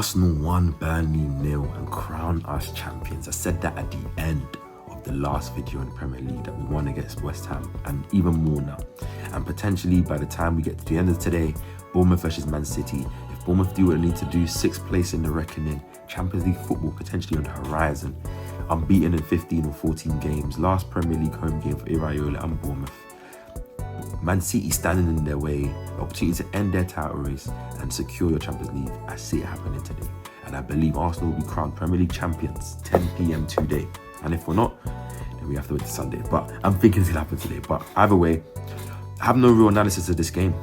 Arsenal won, Burnley 0 and crown us champions. I said that at the end of the last video in the Premier League that we won against West Ham, and even more now. And potentially by the time we get to the end of today, Bournemouth versus Man City. If Bournemouth do what they need to do, 6th place in the reckoning, Champions League football potentially on the horizon. Unbeaten in 15 or 14 games. Last Premier League home game for Iraola and Bournemouth. Man City standing in their way, opportunity to end their title race and secure your Champions League. I see it happening today. And I believe Arsenal will be crowned Premier League champions 10 p.m. today. And if we're not, then we have to wait till Sunday. But I'm thinking it's going to happen today. But either way, I have no real analysis of this game.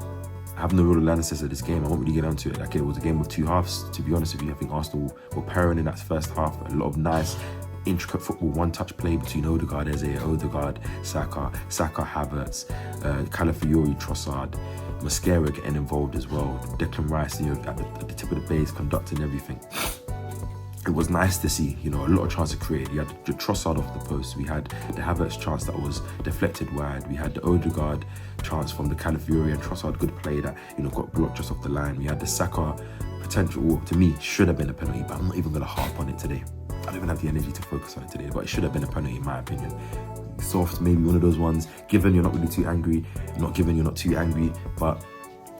I won't really get onto it. Like, it was a game with two halves, to be honest with you. I think Arsenal were pairing in that first half. A lot of nice, intricate football, one-touch play between Odegaard, Saka, Havertz, Calafiori, Trossard, Mosquera getting involved as well. Declan Rice, at the tip of the base, conducting everything. It was nice to see, a lot of chances created. You had the Trossard off the post. We had the Havertz chance that was deflected wide. We had the Odegaard chance from the Calafiori and Trossard, good play that, got blocked just off the line. We had the Saka potential, to me, should have been a penalty, but I'm not even going to harp on it today. I don't even have the energy to focus on it today, but it should have been a penalty in my opinion. Soft, maybe one of those ones. Given you're not really too angry, not given you're not too angry, but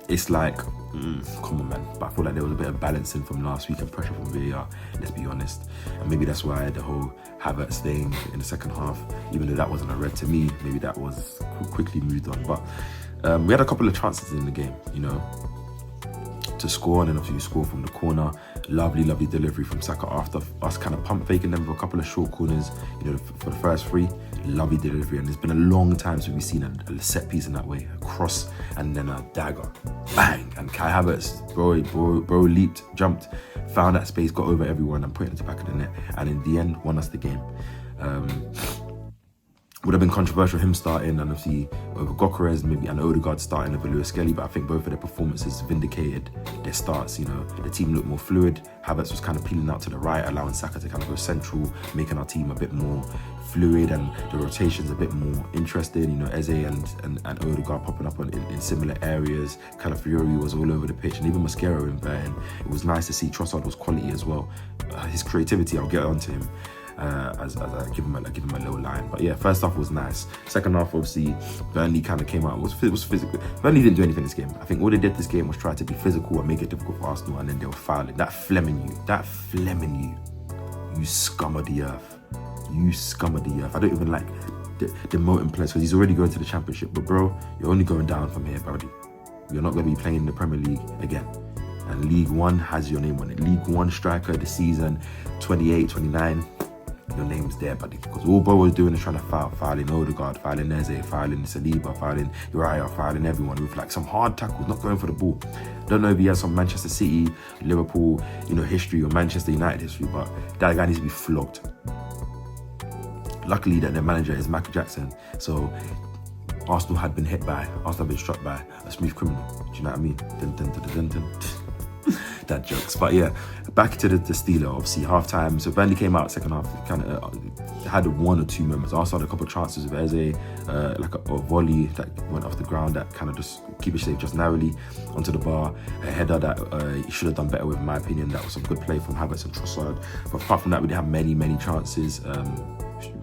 it's like, come on, man. But I feel like there was a bit of balancing from last week and pressure from VAR, let's be honest. And maybe that's why the whole Havertz thing in the second half, even though that wasn't a red to me, maybe that was quickly moved on. But we had a couple of chances in the game, to score, and then obviously you score from the corner. Lovely delivery from Saka after us kind of pump faking them for a couple of short corners, for the first three. Lovely delivery, and it's been a long time since we've seen a set piece in that way, a cross and then a dagger, bang, and Kai Havertz, bro leaped, jumped, found that space, got over everyone and put it into the back of the net, and in the end won us the game. Would have been controversial him starting, and obviously over Gyökeres maybe, and Odegaard starting over Lewis Skelly, but I think both of their performances vindicated their starts. The team looked more fluid. Havertz was kind of peeling out to the right, allowing Saka to kind of go central, making our team a bit more fluid and the rotations a bit more interesting. Eze and Odegaard popping up in similar areas. Calafiori was all over the pitch, and even Mosquera inverting. It was nice to see. Trossard was quality as well. His creativity, I'll get onto him as I give him a little line. But yeah, first half was nice. Second half, obviously, Burnley kind of came out. It was physical. Burnley didn't do anything this game. I think all they did this game was try to be physical and make it difficult for Arsenal, and then they were fouling. That Fleming, you scum of the earth. I don't even like demoting players because he's already going to the Championship. But bro, you're only going down from here, buddy. You're not going to be playing in the Premier League again. And League One has your name on it. League One striker of the season, 28, 29. Your name's there, buddy. Because all bro was doing is trying to fouling Odegaard, fouling Eze, fouling Saliba, fouling Uriah, fouling everyone with like some hard tackles, not going for the ball. Don't know if he has some Manchester City, Liverpool, history, or Manchester United history, but that guy needs to be flogged. Luckily that their manager is Michael Jackson, so Arsenal had been struck by a smooth criminal. Do you know what I mean? Dun. Dad jokes. But yeah, back to the Steeler, obviously half-time. So Burnley came out second half, kind of had one or two moments. Arsenal had a couple of chances with Eze, like a volley that went off the ground that kind of just keep it safe, just narrowly onto the bar. A header that he should have done better with, in my opinion. That was some good play from Havertz and Trossard. But apart from that, we didn't have many chances.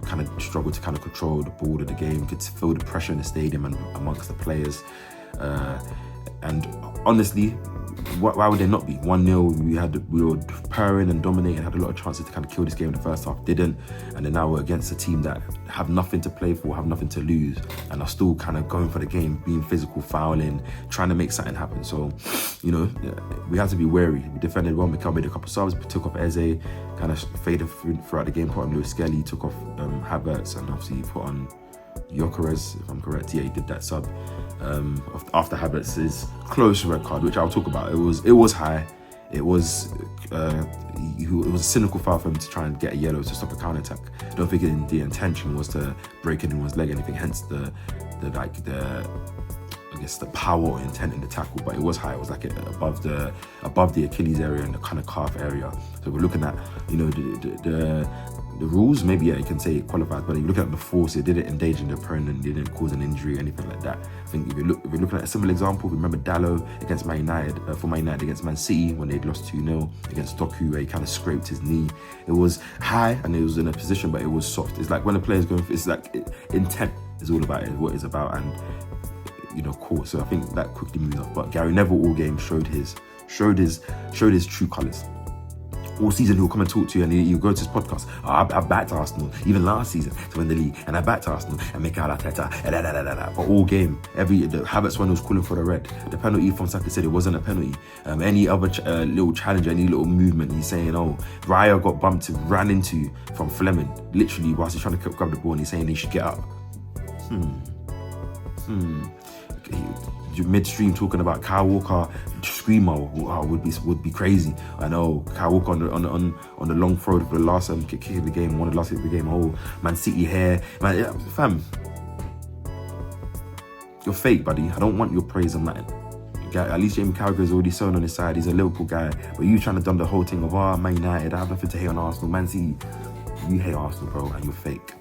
Kind of struggled to kind of control the ball of the game. Could feel the pressure in the stadium and amongst the players. And honestly, why would there not be? 1-0, we were purring and dominating, had a lot of chances to kind of kill this game in the first half, didn't. And then now we're against a team that have nothing to play for, have nothing to lose, and are still kind of going for the game, being physical, fouling, trying to make something happen. So, we had to be wary. We defended well. Mikel made a couple of subs, took off Eze, kind of faded throughout the game, put on Lewis Skelly, took off Havertz, and obviously put on Gyökeres, if I'm correct. Yeah, he did that sub after Havertz's close red card, which I'll talk about. It was high. It was a cynical foul for him to try and get a yellow to stop a counter attack. I don't think the intention was to break anyone's leg or anything. Hence the I guess the power or intent in the tackle, but it was high. It was like above the Achilles area and the kind of calf area. So we're looking at, you know, the rules, maybe yeah, you can say it qualifies, but if you look at the force, it didn't endanger the opponent, it didn't cause an injury, anything like that. I think if you're looking at a similar example, remember Dallo against Man United, for Man United against Man City when they'd lost 2-0 against Doku, where he kind of scraped his knee. It was high and it was in a position, but it was soft. It's like when a player's going, it's like intent is all about it, is what it's about, and you know, cool. So I think that quickly moved up. But Gary Neville all game showed his true colours. All season he'll come and talk to you, and he'll go to his podcast. Oh, I backed Arsenal even last season to win the league, and I backed Arsenal and make out Arteta. But all game, the Havertz one was calling for the red. The penalty from Saka said it wasn't a penalty. Any other little challenge, any little movement, he's saying, oh, Raya got bumped, ran into from Fleming, literally whilst he's trying to grab the ball, and he's saying he should get up. Midstream talking about Kyle Walker screamo would be crazy. I know Kyle Walker on the long throw for the last kick of the game, one of the last kick of the game. Oh, Man City here, man, yeah, fam, you're fake, buddy. I don't want your praise on that. At least Jamie Carragher's already shown on his side. He's a Liverpool guy, but you trying to done the whole thing of Man United. I have nothing to hate on Arsenal. Man City, you hate Arsenal, bro, and you're fake.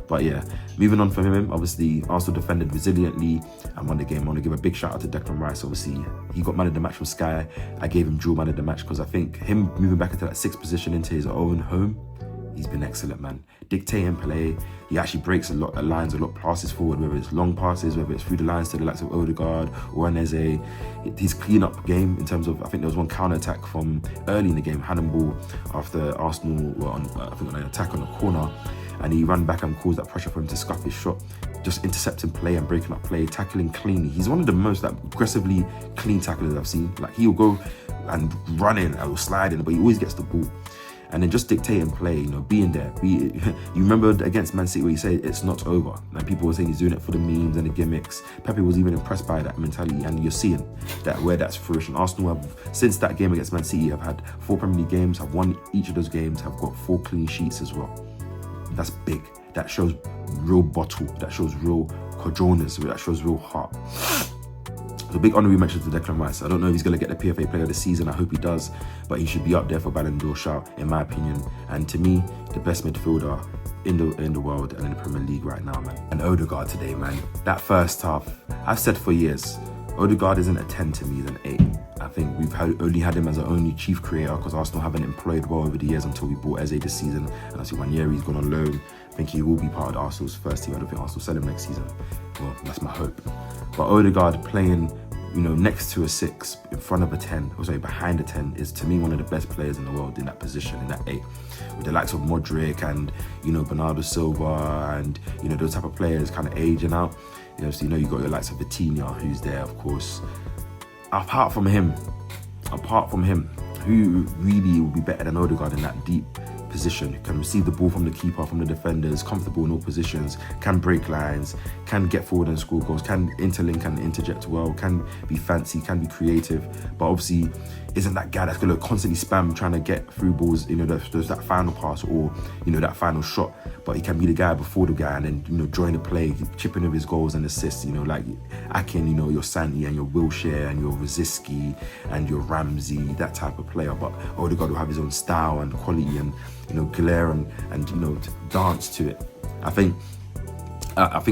But yeah, moving on from him, obviously Arsenal defended resiliently and won the game. I want to give a big shout out to Declan Rice. Obviously, he got man of the match from Sky. I gave him dual man of the match because I think him moving back into that 6th position into his own home, he's been excellent, man. Dictating play, he actually breaks a lot of lines, a lot of passes forward, whether it's long passes, whether it's through the lines to the likes of Odegaard or Eze. His clean-up game in terms of, I think there was one counter-attack from early in the game, Hannibal, after Arsenal were on, I think on an attack on the corner, and he ran back and caused that pressure for him to scuff his shot, just intercepting play and breaking up play, tackling cleanly. He's one of the most aggressively clean tacklers I've seen. Like, he'll go and run in or slide in, but he always gets the ball. And then just dictating play, you know, being there. You remember against Man City where he said it's not over. Like, people were saying he's doing it for the memes and the gimmicks. Pepe was even impressed by that mentality, and you're seeing that where that's fruition. Arsenal have, since that game against Man City, have had 4 Premier League games, have won each of those games, have got 4 clean sheets as well. That's big. That shows real bottle. That shows real cojones. That shows real heart. So big honorary mention to Declan Rice. I don't know if he's going to get the PFA Player of the Season. I hope he does. But he should be up there for Ballon d'Or shout, in my opinion. And to me, the best midfielder in the world and in the Premier League right now, man. And Odegaard today, man. That first half, I've said for years, Odegaard isn't a 10 to me, he's an 8. I think we've only had him as our only chief creator because Arsenal haven't employed well over the years until we bought Eze this season. And I see Ranieri's gone on loan. I think he will be part of Arsenal's first team. I don't think Arsenal sell him next season. Well, that's my hope. But Odegaard playing, you know, next to a 6, in front of a 10, or sorry, behind a 10, is to me one of the best players in the world in that position, in that 8. With the likes of Modric and, you know, Bernardo Silva and, you know, those type of players kind of aging out. You know, so you know you got your likes of Vitinha, who's there, of course. Apart from him, who really will be better than Odegaard in that deep position? Can receive the ball from the keeper, from the defenders, comfortable in all positions, can break lines, can get forward and score goals, can interlink and interject well, can be fancy, can be creative, but obviously isn't that guy that's going to constantly spam trying to get through balls, you know, there's that final pass or, you know, that final shot, but he can be the guy before the guy and then, you know, join the play, chipping with his goals and assists, you know, like Akin, you know, your Santi and your Wilshere and your Rosicky and your Ramsey, that type of player. But Odegaard will have his own style and quality and, you know, glare and you know, dance to it. I think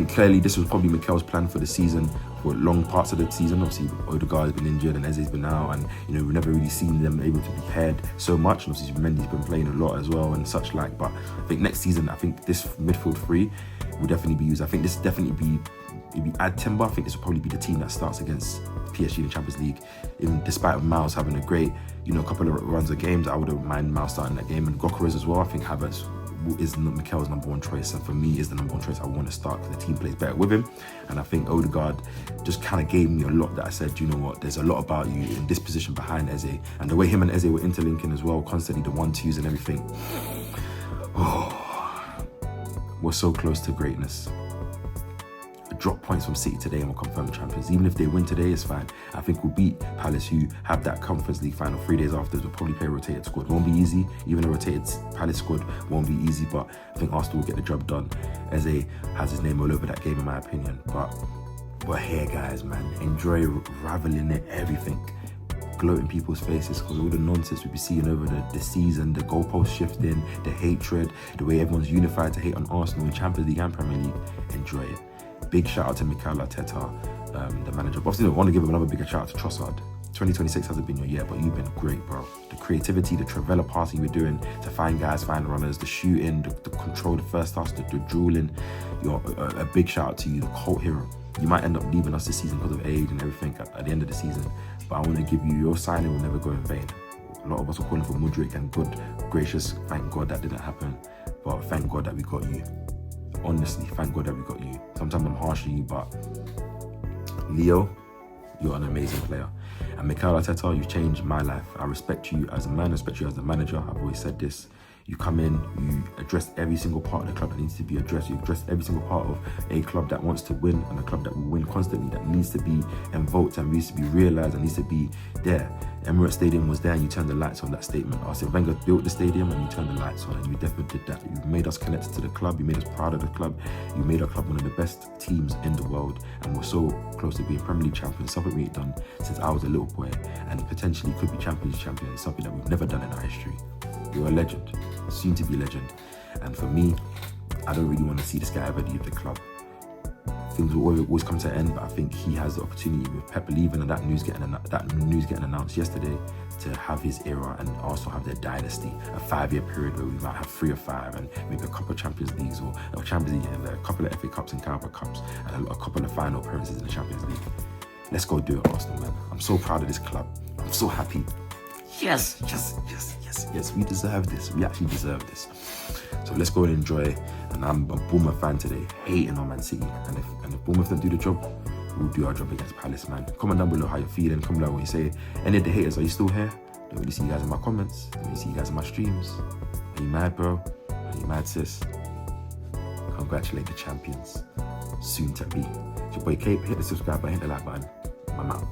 clearly this was probably Mikel's plan for the season, for long parts of the season. Obviously, Odegaard has been injured and Eze's been out, and you know, we've never really seen them able to be paired so much. And obviously, Mendy's been playing a lot as well and such like. But I think next season, I think this midfield 3 will definitely be used. I think this will definitely be, if you add Timber, I think this will probably be the team that starts against PSG in the Champions League. Even despite Miles having a great, you know, couple of runs of games, I wouldn't mind Miles starting that game, and Gyökeres as well. I think Havertz is Mikel's number 1 choice, and for me is the number 1 choice I want to start because the team plays better with him. And I think Odegaard just kind of gave me a lot that I said, you know what, there's a lot about you in this position behind Eze, and the way him and Eze were interlinking as well, constantly the 1-2s and everything. Oh, we're so close to greatness. Drop points from City today and we'll confirm champions. Even if they win today, it's fine. I think we'll beat Palace, who have that Conference League final 3 days after. We'll probably play a rotated squad. Won't be easy. Even a rotated Palace squad won't be easy, but I think Arsenal will get the job done. Eze has his name all over that game, in my opinion. But But here, guys, man, enjoy raveling it, everything. Gloating people's faces because all the nonsense we've been seeing over the season, the goalpost shifting, the hatred, the way everyone's unified to hate on Arsenal in Champions League and Premier League. Enjoy it. Big shout out to Mikel Arteta, the manager. But obviously, I want to give another bigger shout out to Trossard. 2026 hasn't been your year, but you've been great, bro. The creativity, the Trevella passing you were doing to find guys, find runners, the shooting, the control, the first pass, the drooling. You're a big shout out to you, the cult hero. You might end up leaving us this season because of age and everything at the end of the season, but I want to give you your signing will never go in vain. A lot of us were calling for Mudryk, and good gracious, thank God that didn't happen, but thank God that we got you. Honestly, thank God that we got you. Sometimes I'm harsh on you, but Leo, you're an amazing player. And Mikel Arteta, you've changed my life. I respect you as a man, I respect you as a manager. I've always said this. You come in, you address every single part of the club that needs to be addressed. You address every single part of a club that wants to win and a club that will win constantly, that needs to be invoked and needs to be realised and needs to be there. Emirates Stadium was there and you turned the lights on. That statement. Arsene Wenger built the stadium and you turned the lights on, and you definitely did that. You made us connected to the club, you made us proud of the club, you made our club one of the best teams in the world, and we're so close to being Premier League champions, something we've done since I was a little boy, and potentially could be Champions League champions, something that we've never done in our history. You're a legend, soon to be legend, and for me, I don't really want to see this guy ever leave the club. Things will always come to an end, but I think he has the opportunity with Pep leaving and that news getting announced yesterday to have his era and also have their dynasty, a 5-year period where we might have 3 or 5 and maybe a couple of Champions Leagues or Champions League and a couple of FA Cups and Carabao Cups and a couple of final appearances in the Champions League. Let's go do it, Arsenal, man. I'm so proud of this club. I'm so happy. Yes, we deserve this. We actually deserve this. So let's go and enjoy. And I'm a Bournemouth fan today, hating on Man City. And if Bournemouth don't do the job, we'll do our job against Palace, man. Comment down below how you're feeling. Comment down what you say. Any of the haters, are you still here? Don't really see you guys in my comments. Don't really see you guys in my streams. Are you mad, bro? Are you mad, sis? Congratulate the champions. Soon to be. It's your boy Cape. Hit the subscribe button, hit the like button. I'm out.